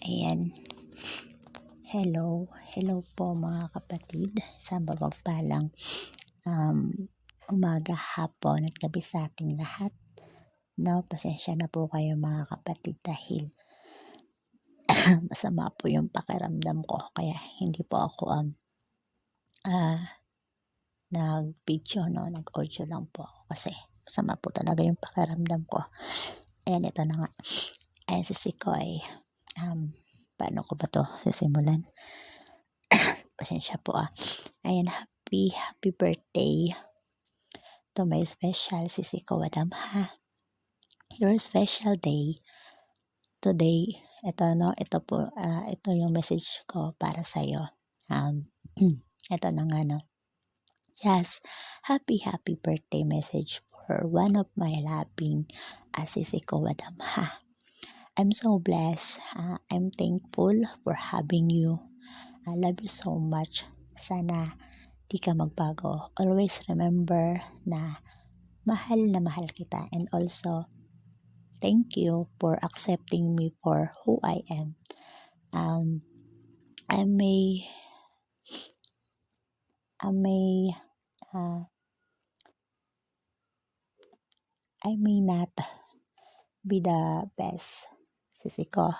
Ayan. Hello po mga kapatid. Sa mapagpalang umaga, hapon at gabi sa ating lahat. No, pasensya na po kayo mga kapatid dahil masama po yung pakiramdam ko. Kaya hindi po ako nag-video, no, nag-audio lang po ako kasi masama po talaga yung pakiramdam ko. Ayan, ito na nga. Ayan, si Sikoy. Paano ko ba to sisimulan? Pasensya po Ayan, happy birthday to my special Sisiko Wadam ha. Your special day today. Ito po, ito yung message ko para sa'yo. Ito na nga no. Yes, happy birthday message for one of my loving Sisiko Wadam ha. I'm so blessed. I'm thankful for having you. I love you so much. Sana di ka magbago. Always remember na mahal kita. And also, thank you for accepting me for who I am. I may not be the best Sisiko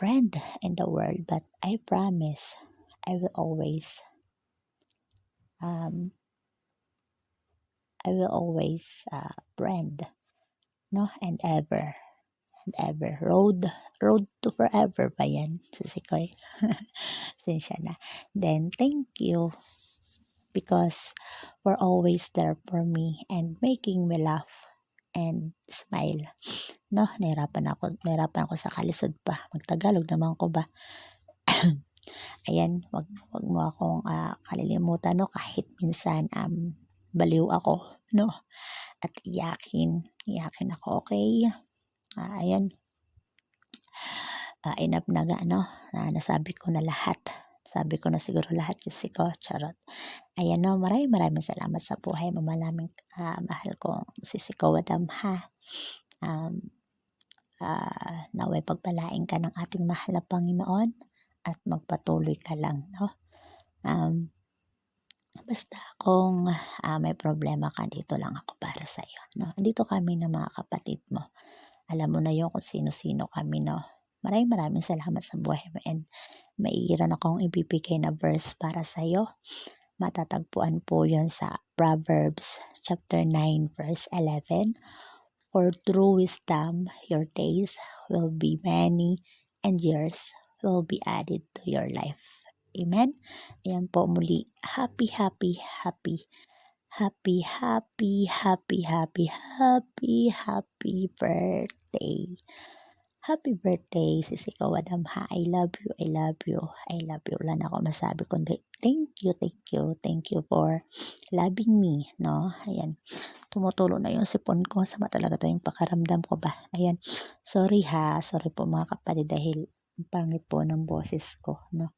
friend in the world, but I promise I will always friend, no, and ever road to forever ba yan Sisikoy? Sinsya na. Then thank you because for always there for me and making me laugh and smile. No, nahirapan ako sa kalisod pa. Magtagalog naman ko ba? Ayan, wag mo akong kalilimutan, no, kahit minsan baliw ako, no, at iyakin ako, okay? Ayan, enough na no, nasabi ko na lahat. Sabi ko na siguro lahat, Sisiko, charot. Ayan no, maraming salamat sa buhay mo, malaming mahal ko Sisiko Wadam ha. Naway pagpalain ka ng ating mahal na Panginoon at magpatuloy ka lang, no. Basta kung may problema ka, dito lang ako para sa iyo, no. Dito kami na mga kapatid mo. Alam mo na yung kung sino-sino kami, no. Maraming salamat sa buhay mo, and maiiran akong ibibigay na verse para sa iyo. Matatagpuan po yun sa Proverbs chapter 9 verse 11. For through wisdom your days will be many and years will be added to your life. Amen. Ayan po muli. Happy birthday. Happy birthday, Sisiko Wadam ha. I love you. Wala na ako masabi kundi thank you for loving me, no. Ayan, tumutulo na yung sipon ko, sama talaga to yung pakaramdam ko ba. Ayan, sorry po mga kapatid dahil pangit po ng boses ko, no.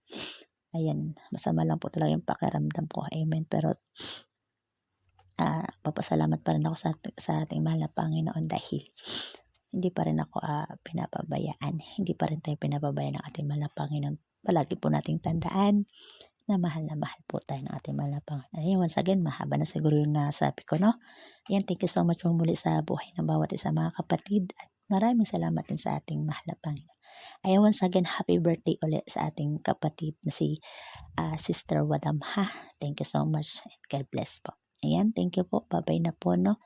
Ayan, masama lang po talaga yung pakiramdam ko. Amen. Pero papasalamat pa rin ako sa ating mahal na Panginoon dahil hindi pa rin ako pinapabayaan. Hindi pa rin tayo pinapabayaan ng ating mahal na Panginoon. Palagi po nating tandaan na mahal po tayo ng ating mahal na Panginoon. Ayan, once again, mahaba na siguro yung nasabi ko, no? Ayan, thank you so much po muli sa buhay ng bawat isa mga kapatid. At maraming salamat din sa ating mahal na Panginoon. Ayan, once again, happy birthday ulit sa ating kapatid na si Sister Wadam ha. Thank you so much and God bless po. Ayan, thank you po. Bye-bye na po, no?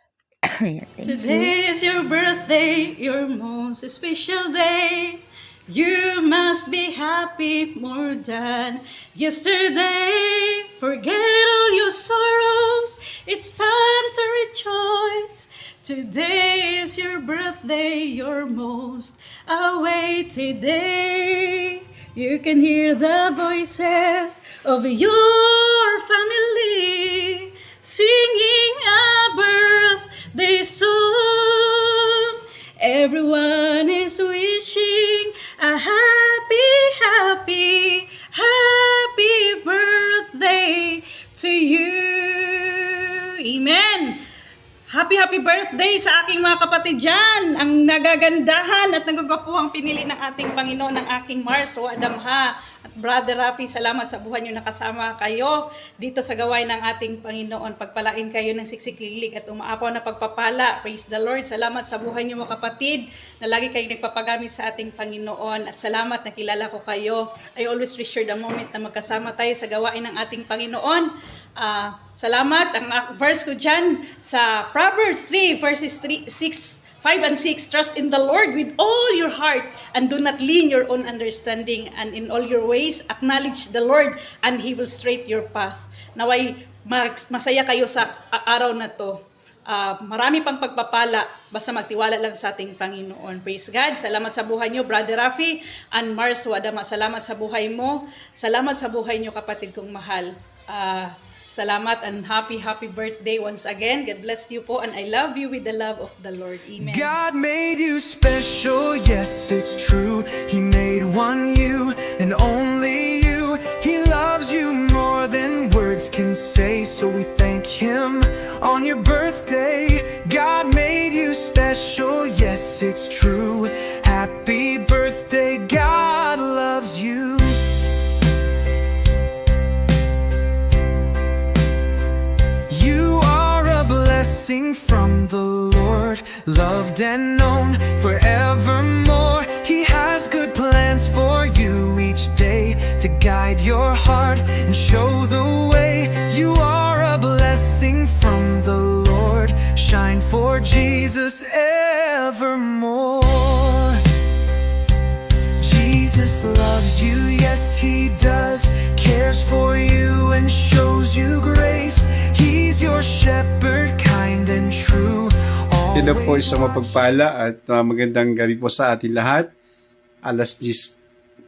Today is your birthday, your most special day. You must be happy more than yesterday. Forget all your sorrows, it's time to rejoice. Today is your birthday, your most awaited day. You can hear the voices of your family singing a birthday song. Everyone is wishing a happy birthday to you. Amen. Happy birthday. birthday sa aking mga kapatid dyan. Ang nagagandahan at nagagapuhang pinili ng ating Panginoon, ng aking Mars o Adamha. At Brother Rafi, salamat sa buhay nyo nakasama kayo dito sa gawain ng ating Panginoon. Pagpalain kayo ng siksik-lilig at umaapaw na pagpapala. Praise the Lord. Salamat sa buhay nyo mga kapatid na lagi kayong nagpapagamit sa ating Panginoon. At salamat na kilala ko kayo. I always treasure the moment na magkasama tayo sa gawain ng ating Panginoon. Salamat. Ang verse ko dyan sa Proverbs 3 verses 5 and 6, trust in the Lord with all your heart and do not lean your own understanding, and in all your ways acknowledge the Lord and He will straight your path. Naway masaya kayo sa araw na to. Marami pang pagpapala, basta magtiwala lang sa ating Panginoon. Praise God. Salamat sa buhay nyo, Brother Rafi and Mars Wadama. Salamat sa buhay mo. Salamat sa buhay nyo, kapatid kong mahal. Salamat and happy birthday once again. God bless you po, and I love you with the love of the Lord. Amen. God made you special, yes, it's true. He made one you and only you. He loves you more than words can say, so we thank Him on your birthday. God made you special, yes, it's true. Happy birthday, God loves you. Blessing from the Lord, loved and known forevermore. He has good plans for you each day to guide your heart and show the way. You are a blessing from the Lord. Shine for Jesus evermore. Jesus loves you, yes He does. Cares for you and shows you grace. He's your shepherd, kind and true. Sino po isang mapagpala at magandang gabi po sa atin lahat. Alas 10:25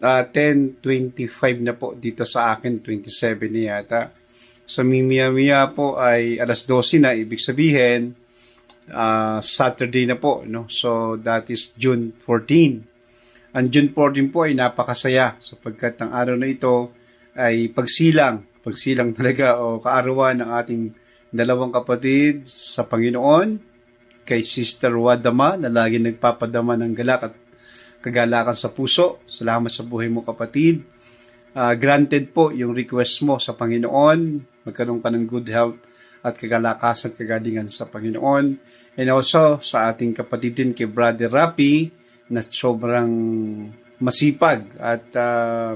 na po dito sa akin, 27 na yata. Sa Mimiya po ay alas 12 na, ibig sabihin Saturday na po, no? So that is June 14. Ang June 14 po ay napakasaya sapagkat ang araw na ito ay pagsilang talaga o kaarawan ng ating dalawang kapatid sa Panginoon, kay Sister Wadama na lagi nagpapadama ng galak at kagalakan sa puso. Salamat sa buhay mo, kapatid. Granted po yung request mo sa Panginoon, magkaroon ka ng good health at kagalakasan at kagalingan sa Panginoon. And also sa ating kapatid din kay Brother Rapi na sobrang masipag at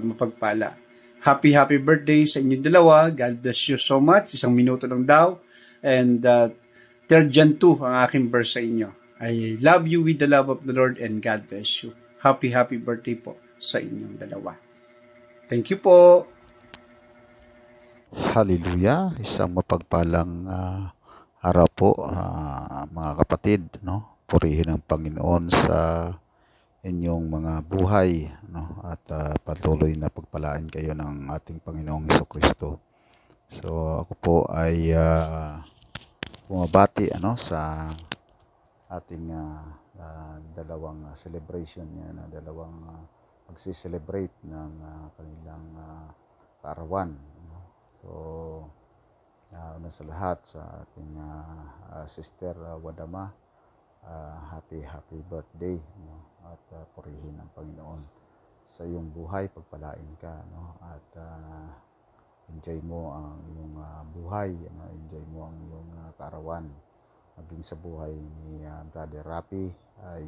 mapagpala. Happy birthday sa inyong dalawa. God bless you so much. 1 minuto lang daw. And 3rd John 2 ang aking verse sa inyo. I love you with the love of the Lord and God bless you. Happy birthday po sa inyong dalawa. Thank you po. Hallelujah. Isang mapagpalang araw po, mga kapatid, no? Purihin ang Panginoon sa inyong mga buhay, no? At patuloy na pagpalaan kayo ng ating Panginoong Hesukristo. So ako po ay bumabati sa ating dalawang celebration yan, dalawang magsi-celebrate ng kanilang kaarawan, no? So una sa lahat sa ating Sister Wadama, happy birthday, no? At purihin ang Panginoon sa iyong buhay, pagpalain ka, no? At enjoy mo ang iyong buhay, no? Enjoy mo ang iyong kaarawan. Maging sa buhay ni Brother Rapi ay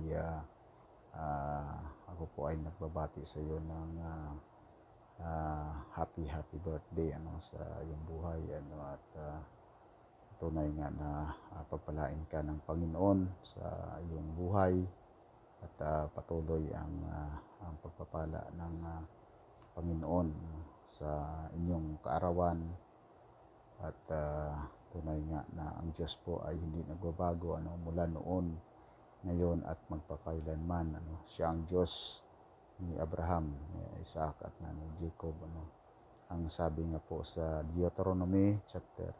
ako po ay nagbabati sa iyo ng happy birthday, sa iyong buhay, at tunay nga na pagpalain ka ng Panginoon sa iyong buhay at patuloy ang pagpapala ng Panginoon sa inyong kaarawan, at tunay nga na ang Diyos po ay hindi nagbabago, mula noon, ngayon at magpakailanman, siya ang Diyos ni Abraham, ni Isaac at ni Jacob, ang sabi nga po sa Deuteronomy chapter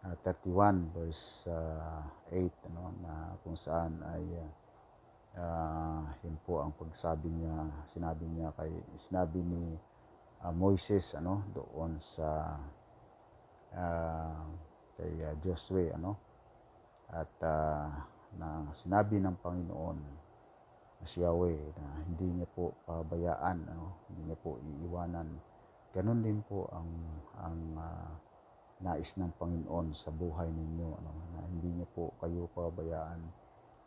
31 verse 8, na kung saan ay yun po ang pagsabi niya, sinabi ni Moises, doon sa kay Joshua, At na sinabi ng Panginoon na si Yahweh na hindi niya po pabayaan, hindi niya po iiwanan. Ganon din po ang nais ng Panginoon sa buhay ninyo, na hindi niya po kayo pabayaan,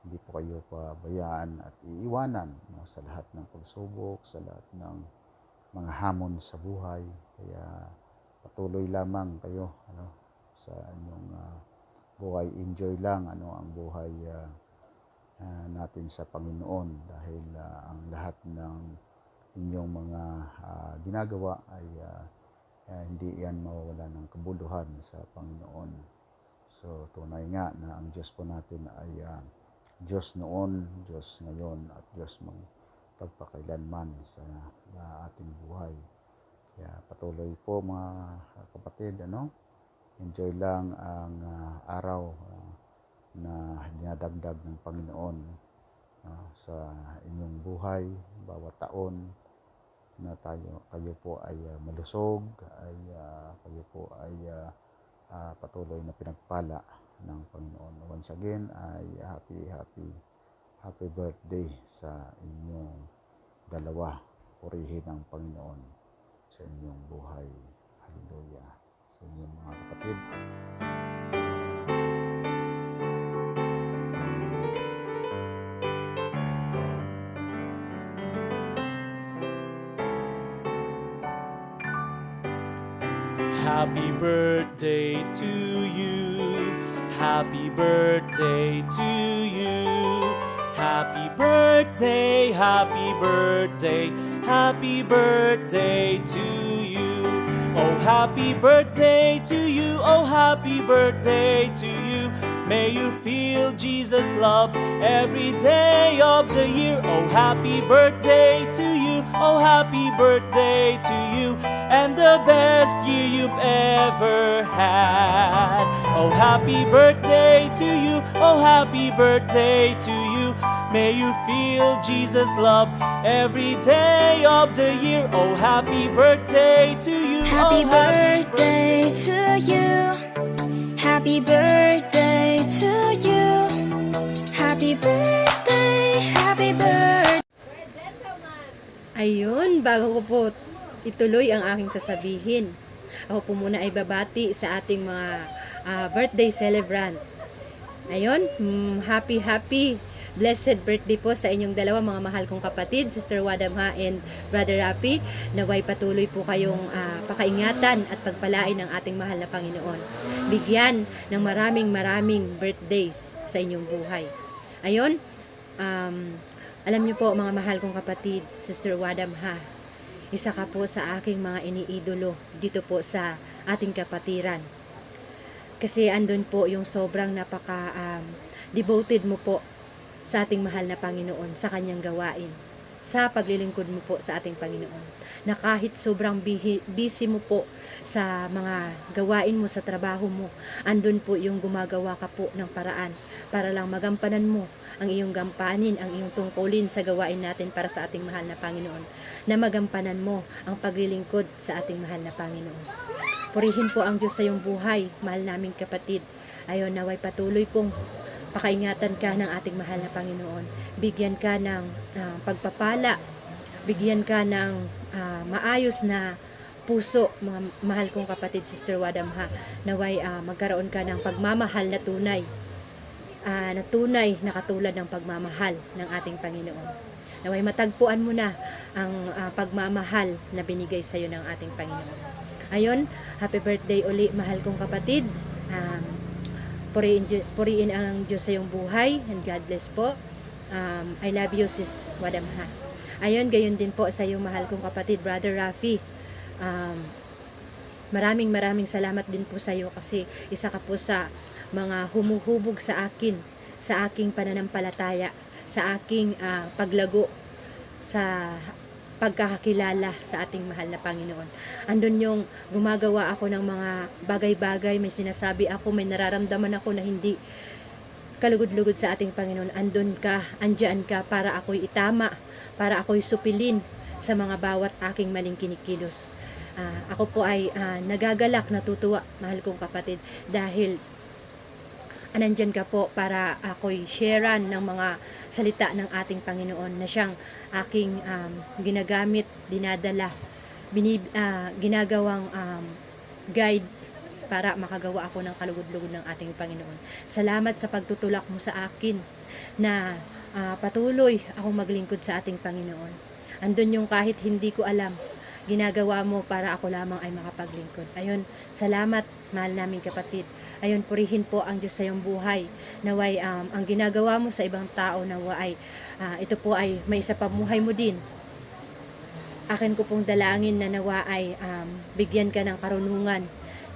hindi po kayo pabayaan at iiwanan sa lahat ng pagsubok, sa lahat ng mga hamon sa buhay. Kaya patuloy lamang kayo sa inyong buhay. Enjoy lang ang buhay natin sa Panginoon, dahil ang lahat ng inyong mga ginagawa ay hindi yan mawawala ng kabuluhan sa Panginoon. So tunay nga na ang Diyos po natin ay Diyos noon, Diyos ngayon, at Diyos magpagpakailanman sa ating buhay. Kaya patuloy po mga kapatid, enjoy lang ang araw na dinadagdag ng Panginoon sa inyong buhay, bawat taon na kayo po ay malusog, kayo po ay patuloy na pinagpala ng Panginoon. Once again, ay happy birthday sa inyong dalawa. Purihin ang Panginoon sa inyong buhay. Hallelujah. Sa inyong mga kapatid. Happy birthday to you. Happy birthday to you. Happy birthday, happy birthday, happy birthday to you. Oh, happy birthday to you. Oh, happy birthday to you. May you feel Jesus' love every day of the year. Oh, happy birthday to you. Oh, happy birthday to you. And the best year you've ever had. Oh, happy birthday to you. Oh, happy birthday to you. May you feel Jesus' love every day of the year. Oh, happy birthday to you. Happy oh, birthday to you. Happy birthday to you. Happy birthday, happy birthday. Ayun, bago ko po ituloy ang aking sasabihin, ako po muna ay babati sa ating mga birthday celebrant. Ayun, happy blessed birthday po sa inyong dalawa, mga mahal kong kapatid, Sister Wadamha and Brother Rafi. Naway patuloy po kayong pakaingatan at pagpalain ng ating mahal na Panginoon. Bigyan ng maraming birthdays sa inyong buhay. Ayun, alam niyo po mga mahal kong kapatid, Sister Wadamha, isa ka po sa aking mga iniidolo dito po sa ating kapatiran. Kasi andun po yung sobrang devoted mo po sa ating mahal na Panginoon, sa kanyang gawain, sa paglilingkod mo po sa ating Panginoon. Na kahit sobrang busy mo po sa mga gawain mo sa trabaho mo, andun po yung gumagawa ka po ng paraan para lang magampanan mo ang iyong gampanin, ang iyong tungkulin sa gawain natin para sa ating mahal na Panginoon, na magampanan mo ang paglilingkod sa ating mahal na Panginoon. Purihin po ang Diyos sa iyong buhay, mahal naming kapatid. Ayon, naway patuloy pong pakaingatan ka ng ating mahal na Panginoon. Bigyan ka ng pagpapala, bigyan ka ng maayos na puso, mga mahal kong kapatid, Sister Wadamha. Naway magkaroon ka ng pagmamahal na tunay, na katulad ng pagmamahal ng ating Panginoon. Naway matagpuan mo na ang pagmamahal na binigay sa iyo ng ating Panginoon. Ayon, happy birthday uli, mahal kong kapatid. Puriin ang Diyos sa iyong buhay, and God bless po. I love you, Sis Wadamha. Ayon, gayon din po sa iyong mahal kong kapatid, Brother Rafi. Maraming salamat din po sa iyo, kasi isa ka po sa mga humuhubog sa akin, sa aking pananampalataya, sa aking paglago, sa pagkakakilala sa ating mahal na Panginoon. Andun yung gumagawa ako ng mga bagay-bagay, may sinasabi ako, may nararamdaman ako na hindi kalugod-lugod sa ating Panginoon. Andyan ka para ako'y itama, para ako'y supilin sa mga bawat aking maling kinikilos. Ako po ay nagagalak, natutuwa, mahal kong kapatid, dahil nandyan ka po para ako'y sharean ng mga salita ng ating Panginoon na siyang aking ginagamit, dinadala, ginagawang guide para makagawa ako ng kalugod-lugod ng ating Panginoon. Salamat sa pagtutulak mo sa akin na patuloy akong maglingkod sa ating Panginoon. Andun yung kahit hindi ko alam, ginagawa mo para ako lamang ay makapaglingkod. Ayun, salamat, mahal naming kapatid. Ayun, purihin po ang Diyos sa iyong buhay. Naway, ang ginagawa mo sa ibang tao, naway, ito po ay may isa pamuhay mo din. Akin ko pong dalangin na nawa ay bigyan ka ng karunungan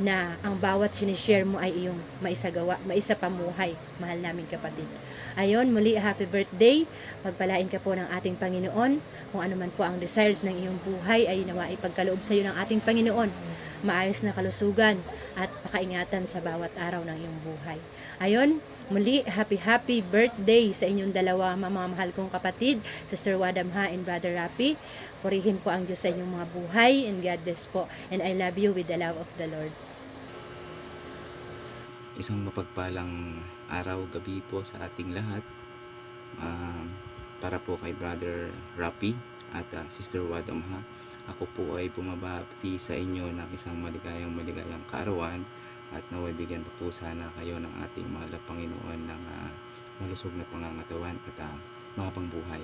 na ang bawat sinishare mo ay iyong maisa pamuhay, mahal naming kapatid. Ayon, muli happy birthday. Pagpalain ka po ng ating Panginoon. Kung ano man po ang desires ng iyong buhay ay nawa ipagkaloob sa iyo ng ating Panginoon. Maayos na kalusugan at pakaingatan sa bawat araw ng iyong buhay. Ayon, muli happy birthday sa inyong dalawa mamamahal kong kapatid, Sister Wadamha and Brother Rapi. Purihin po ang Diyos sa inyong mga buhay, and God bless po. And I love you with the love of the Lord. Isang mapagpalang araw, gabi po sa ating lahat. Para po kay Brother Rapi at Sister Wadamha, ako po ay bumabati sa inyo ng isang maligayang kaarawan, at naway bigyan po sana kayo ng ating mahal na Panginoon ng malusog na pangangatawan at mahabang buhay.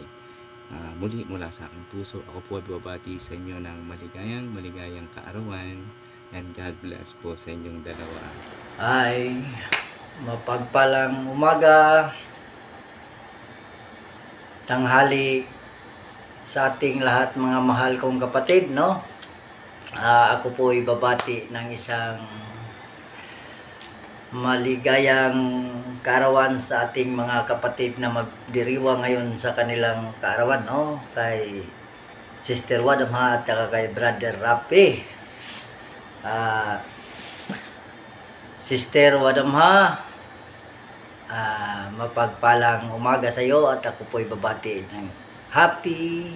Muli mula sa aking puso, ako po ay bumabati sa inyo ng maligayang kaarawan, and God bless po sa inyong dalawa. Ay mapagpalang umaga, tanghali sa ating lahat mga mahal kong kapatid, no? Ako po ay babati ng isang maligayang kaarawan sa ating mga kapatid na magdiriwa ngayon sa kanilang kaarawan, no? Kay Sister Wadamha at saka kay Brother Rapi. Sister Wadamha, mapagpalang umaga sa iyo, at ako po ay babati ng happy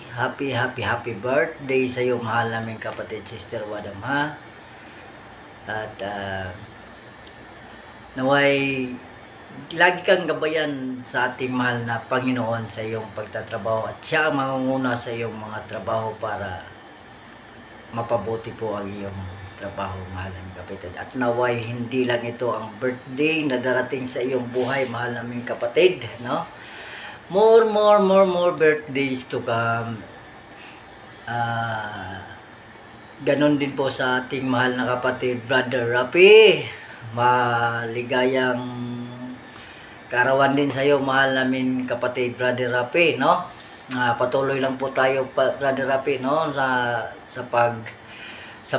birthday sa iyo, mahal naming kapatid Sister Wadamha. At naway lagi kang gabayan sa ating mahal na Panginoon sa iyong pagtatrabaho, at siya ang mangunguna sa iyong mga trabaho para mapabuti po ang iyong trabaho, mahal naming kapatid. At naway hindi lang ito ang birthday na darating sa iyong buhay, mahal naming kapatid, no? More birthdays to come. Ganon din po sa ating mahal na kapatid Brother Rapi. Maligayang kaarawan din sa iyo, mahal namin kapatid Brother Rapi, no? Patuloy lang po tayo, Brother Rapi, no, sa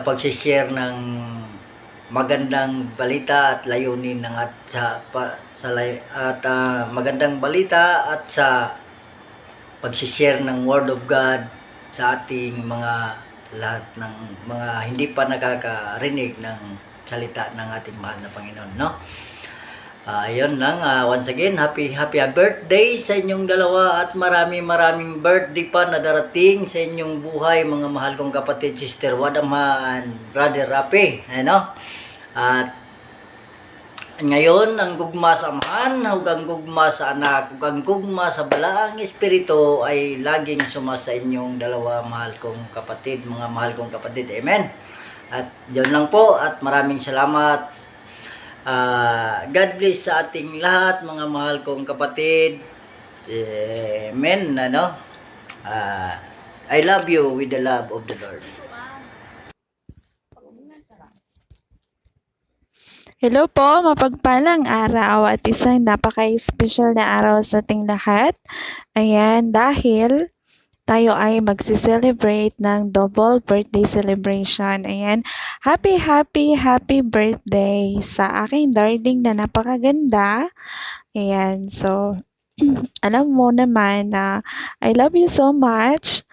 pag-share ng magandang balita at layunin ng magandang balita at sa pag-share ng Word of God sa ating mga lahat ng mga hindi pa nakakarinig ng salita ng ating mahal na Panginoon, no? Yun lang, once again, happy birthday sa inyong dalawa, at maraming birthday pa na darating sa inyong buhay, mga mahal kong kapatid Sister Wadamha and Brother Rapi, ano? At ngayon, ang gugma sa amahan, ang gugma sa anak, ang gugma sa balaang espiritu ay laging suma sa inyong dalawa, mahal kong kapatid, mga mahal kong kapatid. Amen. At yun lang po, at maraming salamat. God bless sa ating lahat, mga mahal kong kapatid. Amen. Ano? I love you with the love of the Lord. Hello po, mapagpalang araw at isang napaka-special na araw sa ating lahat. Ayan, dahil tayo ay magsi-celebrate ng double birthday celebration. Ayan, happy birthday sa aking darling na napakaganda. Ayan, so, alam mo naman na I love you so much.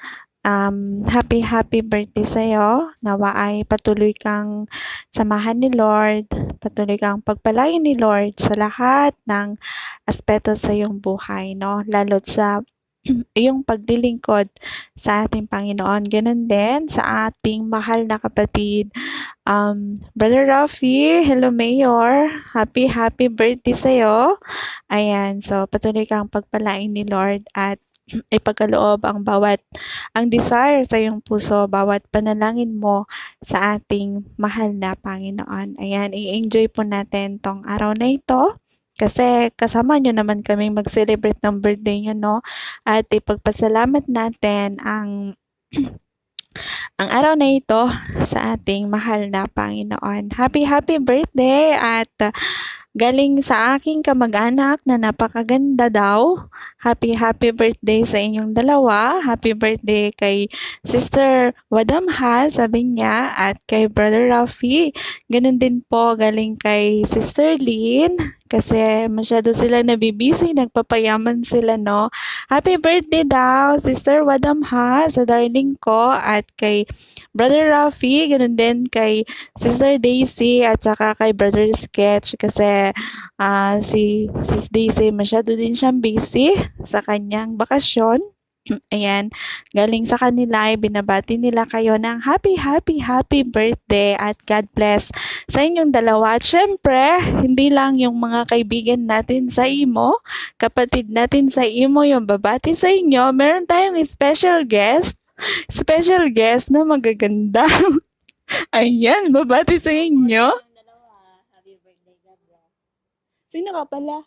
Happy birthday sa'yo. Nawa ay patuloy kang samahan ni Lord, patuloy kang pagpalain ni Lord sa lahat ng aspeto sa iyong buhay, no? Lalo't sa iyong paglilingkod sa ating Panginoon. Ganun din sa ating mahal na kapatid, Brother Rafi. Hello, Mayor. Happy birthday sa'yo. Ayan, so patuloy kang pagpalain ni Lord at ipagkaloob ang desire sa iyong puso, bawat panalangin mo sa ating mahal na Panginoon. Ayan, i-enjoy po natin tong araw na ito. Kasi kasama nyo naman kaming mag-celebrate ng birthday nyo, no? At ipagpasalamat natin ang araw na ito sa ating mahal na Panginoon. Happy birthday! At galing sa aking kamag-anak na napakaganda daw. Happy birthday sa inyong dalawa. Happy birthday kay Sister Wadamha, sabi niya, at kay Brother Rafi. Ganun din po galing kay Sister Lynn kasi masyado sila nabibisi, nagpapayaman sila, no? Happy birthday daw, Sister Wadamha, sa darling ko, at kay Brother Rafi, ganun din kay Sister Daisy, at saka kay Brother Sketch kasi si Sis Daisy masyado din siyang busy sa kanyang bakasyon. Ayan, galing sa kanila ay binabati nila kayo ng happy birthday at God bless sa inyong dalawa. At syempre, hindi lang yung mga kaibigan natin sa Imo, kapatid natin sa Imo yung babati sa inyo. Meron tayong special guest na magaganda. Ayan, babati sa inyo. Sino ka pala?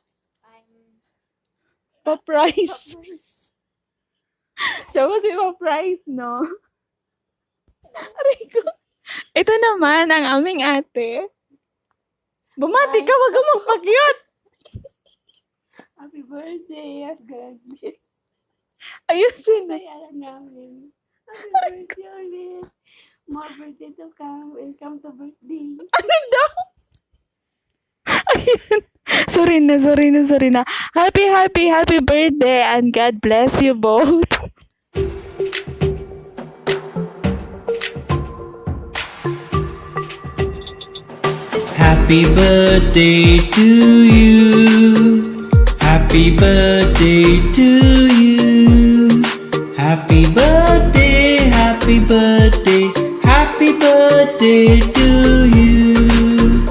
Pa-price. Siya ba si Pa-price, no? Aray ko. Ito naman ang aming ate. Bumati ka, wag kang magpa-cute. Happy birthday, God bless. Ayusin na. Kaya namin. Happy birthday ulit. More birthday to come. Welcome to birthday. Ano daw? Ayun. Sorry na. Happy birthday and God bless you both. Happy birthday to you. Happy birthday to you. Happy birthday, happy birthday, happy birthday to you.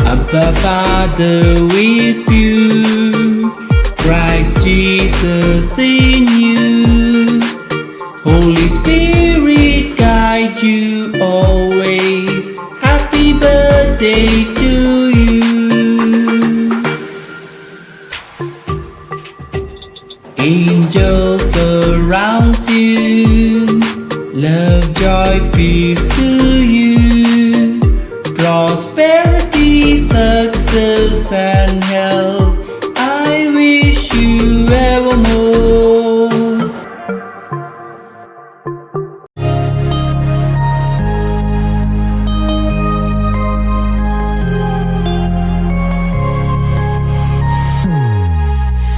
Abba Father with you, Christ Jesus in you, Holy Spirit guide you always. Happy birthday to you. Angels surrounds you, love, joy, peace to you, prosperity, success and health, I wish you evermore.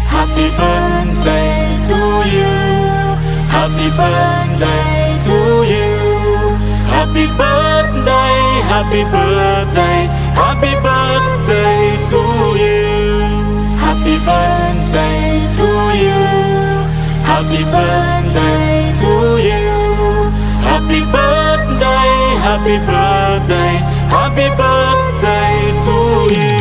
Happy birthday to you. Happy birthday to you. Happy birthday, happy birthday, happy birthday to you. Happy birthday to you. Happy birthday to you. Happy birthday, happy birthday, happy birthday to you.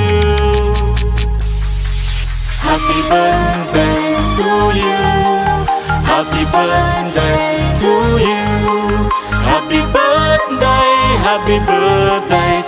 Happy birthday to you. Happy birthday to you. Happy birthday, happy birthday,